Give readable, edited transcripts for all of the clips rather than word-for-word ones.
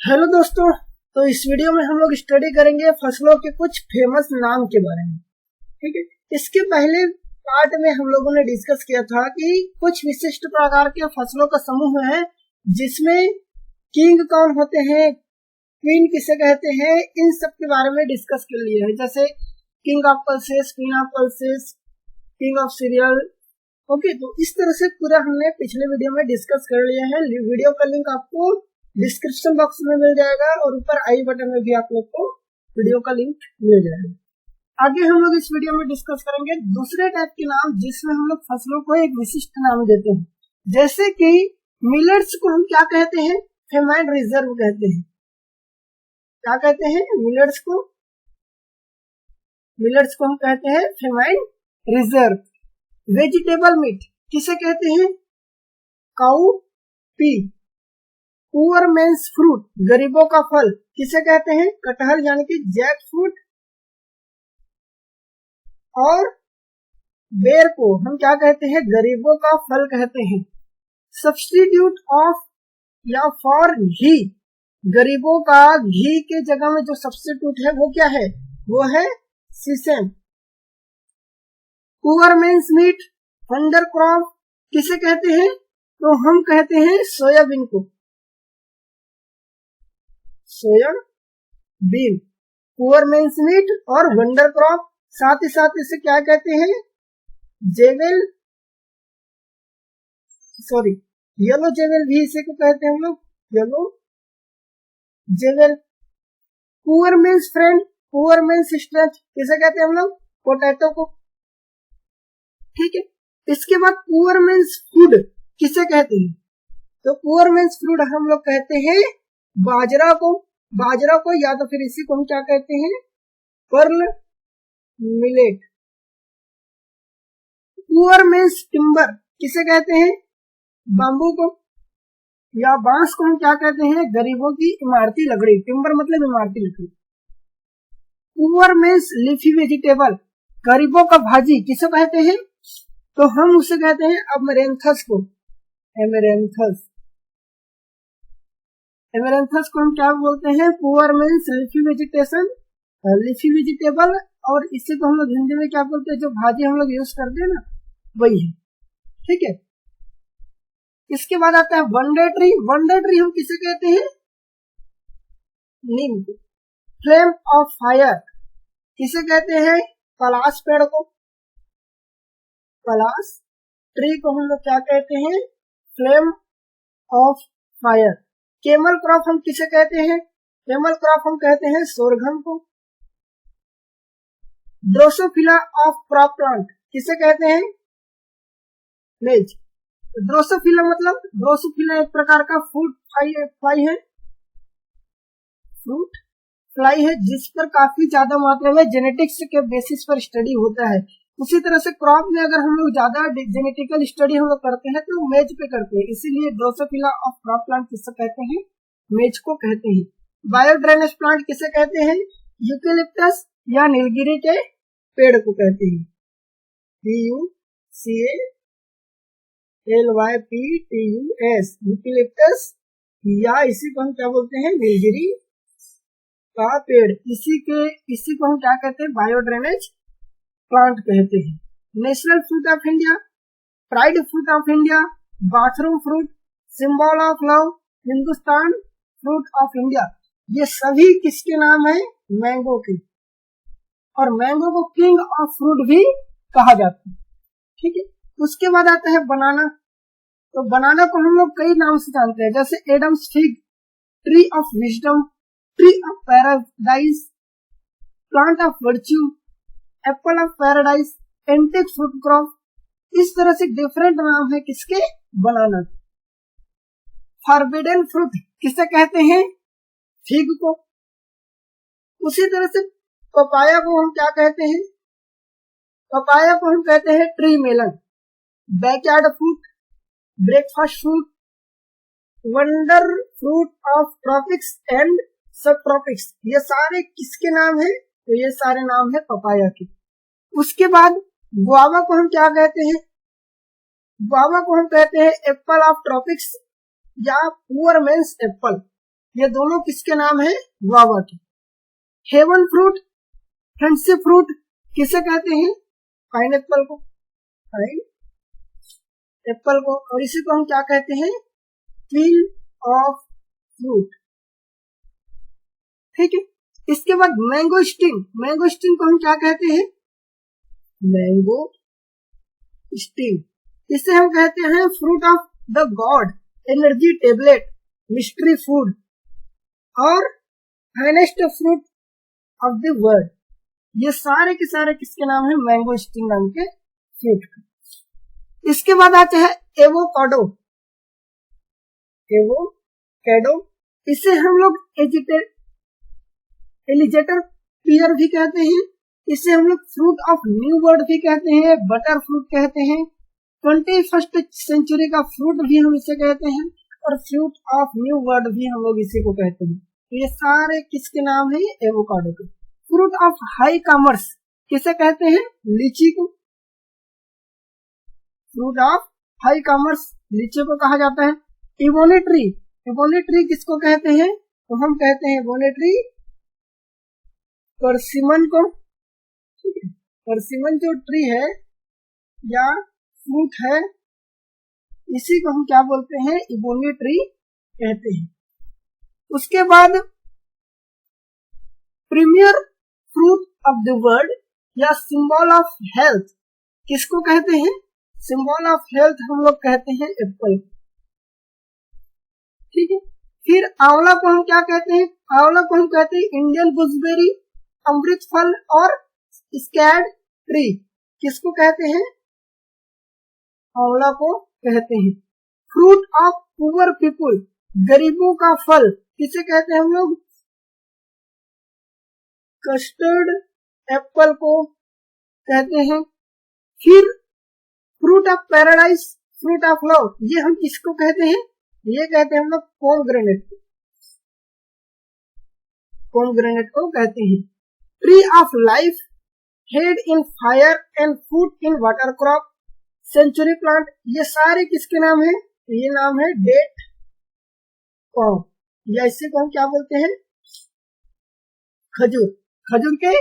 Hello दोस्तों। तो इस वीडियो में हम लोग स्टडी करेंगे फसलों के कुछ फेमस नाम के बारे में। ठीक है, इसके पहले पार्ट में हम लोगों ने डिस्कस किया था कि कुछ विशिष्ट प्रकार के फसलों का समूह है जिसमें किंग कौन होते हैं, क्वीन किसे कहते हैं, इन सब के बारे में डिस्कस कर लिए हैं। जैसे king of pulses, queen of pulses, king of serial. Okay, तो इस तरह से पूरा हमने पिछले वीडियो में डिस्कस कर लिया है। वीडियो का लिंक आपको डिस्क्रिप्शन बॉक्स में मिल जाएगा और ऊपर आई बटन में भी आप लोग को वीडियो का लिंक मिल जाएगा। आगे हम लोग इस वीडियो में डिस्कस करेंगे दूसरे टाइप के नाम जिसमें हम लोग फसलों को एक विशिष्ट नाम देते हैं। जैसे कि मिलेट्स को हम क्या कहते हैं, फेमाइन रिजर्व कहते हैं। क्या कहते हैं मिलेट्स को हम कहते हैं फेमाइन रिजर्व। वेजिटेबल मीट किसे कहते हैं, cow pea. Poor men's fruit, गरीबों का फल किसे कहते हैं, कटहल यानी कि जैक फ्रूट। और बेर को हम क्या कहते हैं, गरीबों का फल कहते हैं। सब्स्टिट्यूट ऑफ या फॉर घी, गरीबों का घी के जगह में जो सब्स्टिट्यूट है वो क्या है, वो है sesame. Poor men's meat, wonder crop किसे कहते हैं, तो हम कहते हैं सोयाबीन को, सोयाबीन। पुअर मेंस मीट और वंडर क्रॉप, साथ ही साथ इसे क्या कहते हैं, येलो जेवेल भी इसे को कहते हैं हम लोग, yellow jewel. Poor men's friend, poor men's strength किसे कहते हैं हम लोग, पोटैटो को। ठीक है, इसके बाद पुअर मेंस फूड किसे कहते हैं, तो पुअर मेंस फूड हम लोग कहते हैं बाजरा को या तो फिर इसी को हम क्या कहते हैं, pearl millet. Poor men's timber किसे कहते हैं, बाम्बू को या बांस को हम क्या कहते हैं, गरीबों की इमारती लकड़ी। टिम्बर मतलब इमारती लकड़ी। पुअर मेंस लीफी वेजिटेबल, गरीबों का भाजी किसे कहते हैं, तो हम उसे कहते हैं अमरेंथस को, एमेरेंथस को हम क्या बोलते हैं, पुअर मेंस लीफी वेजिटेबल। और इसी को हम लोग हिंदी में क्या बोलते हैं, जो भाजी हम लोग यूज करते हैं ना, वही है। ठीक है, इसके बाद आता है वंडर ट्री। वंडर ट्री हम किसे कहते हैं, नीम को। फ्लेम ऑफ फायर किसे कहते हैं, पलाश पेड़ को, पलाश ट्री को हम लोग क्या कहते हैं, flame of fire. Camel crop हम किसे कहते हैं, केमल क्रॉप हम कहते हैं सोरघम को। ड्रोसोफिला ऑफ क्रॉप प्लांट किसे कहते हैं, मेज। ड्रोसोफिला मतलब, ड्रोसोफिला एक प्रकार का फ्रूट फ्लाई है जिस पर काफी ज्यादा मात्रा में जेनेटिक्स के बेसिस पर स्टडी होता है। उसी तरह से क्रॉप में अगर हम लोग ज्यादा जेनेटिकल स्टडी हम लोग करते हैं तो मेज पे करते हैं, इसीलिए ड्रोसोफिला ऑफ क्रॉप प्लांट किसे कहते हैं, मेज को कहते हैं। बायो ड्रेनेज प्लांट किसे कहते हैं, यूकेलिप्टस या नीलगिरी के पेड़ को कहते हैं, PUCALYPTUS, यूकेलिप्टस, या इसी को हम क्या बोलते हैं, नीलगिरी का पेड़। इसी को हम क्या कहते हैं, बायो ड्रेनेज प्लांट कहते हैं। National fruit of India, pride fruit of India, bathroom fruit, symbol of love, Hindustan fruit of India, ये सभी किसके नाम है, मैंगो के। और मैंगो को किंग ऑफ फ्रूट भी कहा जाता है। ठीक है, उसके बाद आता है बनाना। तो बनाना को हम लोग कई नाम से जानते हैं, जैसे Adam's fig, tree of wisdom, tree of paradise, plant of virtue, apple of paradise, antique fruit crop. इस तरह से डिफरेंट नाम है किसके, बनाना। फॉरबिडन फ्रूट किसे कहते हैं, फिग को। उसी तरह से पपाया को हम क्या कहते हैं, पपाया को हम कहते हैं tree melon. Backyard fruit, breakfast fruit, wonder fruit of tropics and subtropics, ये सारे किसके नाम है, तो ये सारे नाम है पपाया के। उसके बाद गुआवा को हम क्या कहते हैं, गुआवा को हम कहते हैं एप्पल ऑफ ट्रॉपिक्स या पुअर मेंस एप्पल। ये दोनों किसके नाम है? गुआवा के। हेवन फ्रूट, फ्रेंडशिप फ्रूट किसे कहते हैं? पाइनएप्पल को, एप्पल को। और इसी को हम क्या कहते हैं? Queen of fruit. ठीक है। इसके बाद मैंगोस्टीन, मैंगोस्टीन को हम क्या कहते हैं? Mangosteen. इसे हम कहते हैं fruit of the god, energy tablet, mystery food और finest fruit of the world. ये सारे के सारे किसके नाम है? मैंगोस्टीन नाम के फ्रूट। इसके बाद आते हैं एवोकाडो, एवोकाडो। इसे हम लोग एलिगेटर पीयर भी कहते हैं। इसे हम लोग फ्रूट ऑफ न्यू वर्ल्ड भी कहते हैं, बटर फ्रूट कहते हैं, 21st सेंचुरी का फ्रूट भी हम इसे कहते हैं और फ्रूट ऑफ न्यू वर्ल्ड भी हम लोग इसी को कहते हैं। ये सारे किसके नाम है? एवोकाडो के। फ्रूट ऑफ हाई कॉमर्स किसे कहते हैं? लीची को। फ्रूट ऑफ हाई कॉमर्स लीची को कहा जाता है। इबोनी ट्री, इबोनी ट्री किसको कहते हैं? तो हम कहते हैं इबोनी ट्री परसिमन को। परसिमन जो ट्री है या फ्रूट है, इसी को हम क्या बोलते हैं? इबोनी ट्री कहते हैं। उसके बाद premier fruit of the world या सिंबल ऑफ हेल्थ किसको कहते हैं? सिंबल ऑफ हेल्थ हम लोग कहते हैं एप्पल। ठीक है। फिर आंवला को हम क्या कहते हैं? आंवला को हम कहते हैं इंडियन गुजबेरी, अमृत फल और स्कैड ट्री। किसको कहते हैं? आंवला को कहते हैं। फ्रूट ऑफ पुअर पीपुल, गरीबों का फल किसे कहते हैं हम लोग? कस्टर्ड एप्पल को कहते हैं। फिर fruit of paradise, fruit of love, ये हम किसको कहते हैं? ये कहते हैं हम लोग पोमग्रेनेट को, पोमग्रेनेट को कहते हैं। Tree of life, head in fire and foot in water crop, century plant, ये सारे किसके नाम है? ये नाम है डेट पॉम, या इसे को हम क्या बोलते हैं? खजूर। खजूर के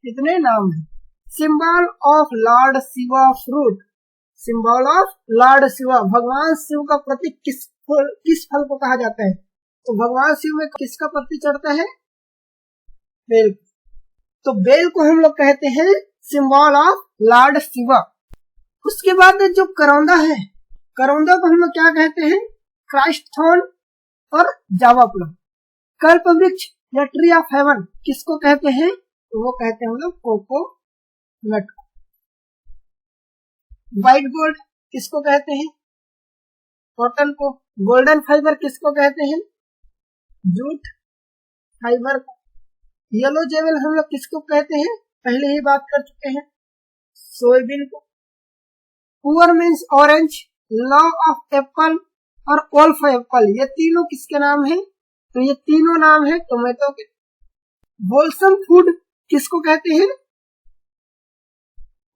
कितने नाम हैं? Symbol of Lord Shiva fruit, symbol of Lord Shiva, भगवान शिव का प्रतीक किस फल को कहा जाता है? तो भगवान शिव में किसका प्रतीक चढ़ता है? बेल। तो बेल को हम लोग कहते हैं सिंबल ऑफ लॉर्ड शिवा। उसके बाद जो करौंदा है, करौंदा को हम लोग क्या कहते हैं? क्राइस्ट थॉर्न और जावा प्लम। कल्प वृक्ष या ट्री ऑफ हेवन किसको कहते हैं? तो वो कहते हैं हम लोग कोको नट। व्हाइट गोल्ड किसको कहते हैं? कॉटन को। गोल्डन फाइबर किसको कहते हैं? जूट फाइबर को। येलो जेवल हम लोग किसको कहते हैं? पहले ही बात कर चुके हैं, सोयाबीन को। Poor means orange, love of Apple और ओल्फ एप्पल, ये तीनों किसके नाम है? तो ये तीनों नाम है टोमेटो के। होलसम फूड किसको कहते हैं?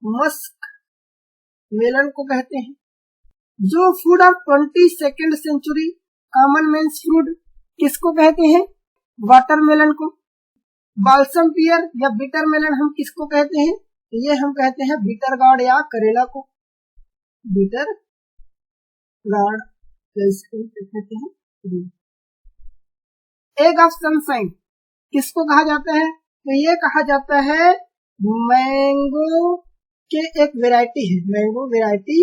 मस्क मेलन को कहते हैं। जो food of 22nd century common man's food किसको कहते हैं? वाटरमेलन को। बाल्सम पियर या बिटर मेलन हम किसको कहते हैं? ये हम कहते हैं बिटर गार्ड या करेला को, बिटर गार्ड कहते हैं। एग ऑफ सनशाइन किसको कहा जाता है? तो ये कहा जाता है मैंगो के एक वेराइटी है, मैंगो वेराइटी,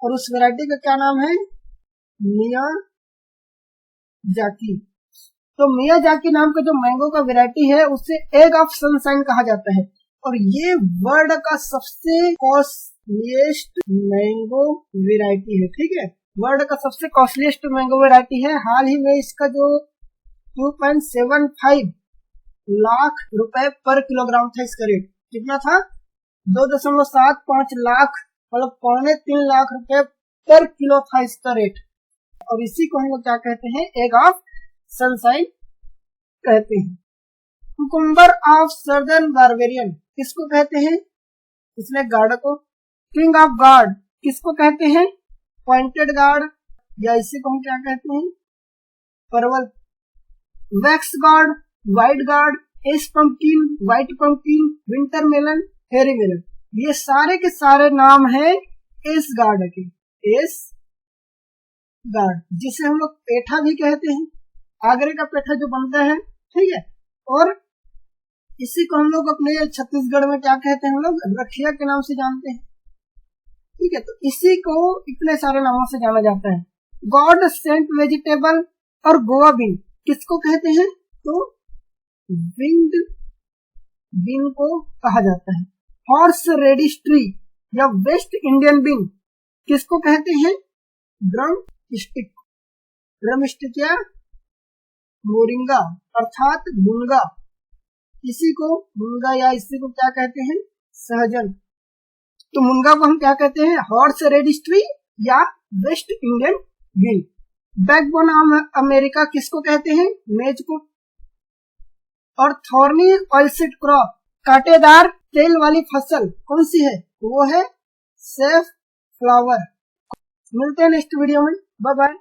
और उस वेराइटी का क्या नाम है? मियाजाकी। तो मियाजाकी नाम का जो मैंगो का वेराइटी है उसे एग ऑफ सनशाइन कहा जाता है, और ये वर्ल्ड का सबसे कॉस्टलीस्ट मैंगो वेराइटी है। ठीक है, वर्ल्ड का सबसे कॉस्टलीस्ट मैंगो वेराइटी है। हाल ही में इसका जो 2.75 लाख रुपए पर किलोग्राम था, इसका रेट कितना था? 2.75 लाख, मतलब 2.25 लाख रुपए पर किलो था इसका रेट। और इसी को हम लोग क्या कहते हैं? एग ऑफ सनशाइन कहते हैं। कुकुम्बर ऑफ सर्दर्न बारबेरियन किसको कहते हैं? स्नेक गार्ड को। किंग ऑफ गार्ड किसको कहते हैं? पॉइंटेड गार्ड, या इसी को हम क्या कहते हैं? परवल। Wax gourd, white gourd, ash pumpkin, white pumpkin, winter melon, hairy melon, ये सारे के सारे नाम हैं एस गार्ड के। एस गार्ड जिसे हम लोग पेठा भी कहते हैं, आगरे का पेठा जो बनता है, ठीक है। और इसी को हम लोग अपने छत्तीसगढ़ में क्या कहते हैं, हम लोग रखिया के नाम से जानते हैं, ठीक है। तो इसी को इतने सारे नामों से जाना जाता है। गॉड सेंट वेजिटेबल और गोवा बीन किसको कहते हैं, तो विंड बीन को कहा जाता है। हॉर्स रेडिश ट्री या वेस्ट इंडियन बीन किसको कहते हैं, ड्रम स्टिक, ड्रम स्टिक या मोरिंगा अर्थात मुनगा, इसी को मुनगा या इसी को क्या कहते हैं, सहजन। तो मुनगा को हम क्या कहते हैं, हॉर्स रेडिश ट्री या West Indian bean. Backbone of America किसको कहते हैं, मेज को। और थॉर्नी ऑयलसीड क्रॉप, कांटेदार तेल वाली फसल कौन सी है, वो है सेफ फ्लावर। मिलते हैं नेक्स्ट वीडियो में, बाय बाय।